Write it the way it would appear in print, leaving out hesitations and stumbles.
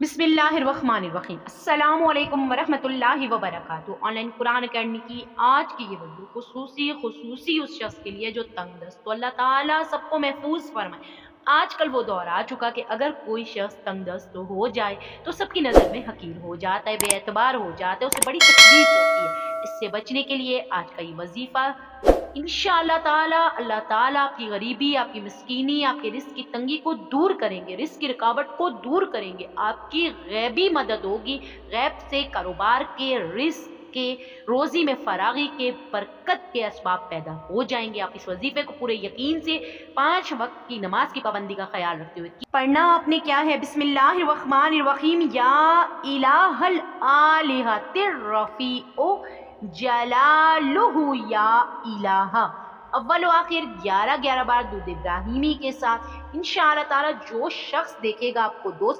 बिस्मिल्लाहिर्रहमानिर्रहीम अस्सलामुअलैकुम वरहमतुल्लाहि वबरकातुहू। ऑनलाइन कुरान अकेडमी की आज की ये वीडियो खुसूसी उस शख्स के लिए जो तंग दस्त, तो अल्लाह ताला सबको महफूज फरमाए। आजकल वो दौर आ चुका कि अगर कोई शख्स तंग दस्त हो जाए तो सबकी नज़र में हकीर हो जाता है, बेएतबार हो जाता है, उसे बड़ी तकलीफ होती है। इससे बचने के लिए आज का ये वजीफा इंशाअल्लाह ताला अल्लाह ताला आपकी गरीबी, आपकी मिस्कीनी, आपके रिस्क की तंगी को दूर करेंगे, रिस्क की रुकावट को दूर करेंगे। आपकी गैबी मदद होगी, गैब से कारोबार के, रिस्क के, रोज़ी में फरागी के, बरकत के असबाब पैदा हो जाएंगे। आप इस वजीफे को पूरे यकीन से 5 वक्त की नमाज की पाबंदी का ख्याल रखते हुए पढ़ना आपने क्या है। बिस्मिल्लाहिर्रहमानिर्रहीम। या इलाहल आलिहतिर रफ़ीओ जलालुहु या इलाहा। अव्वल व आखिर 11 11 बार दुरूद इब्राहिमी के साथ इंशाअल्लाह ताला जो शख्स देखेगा आपको 2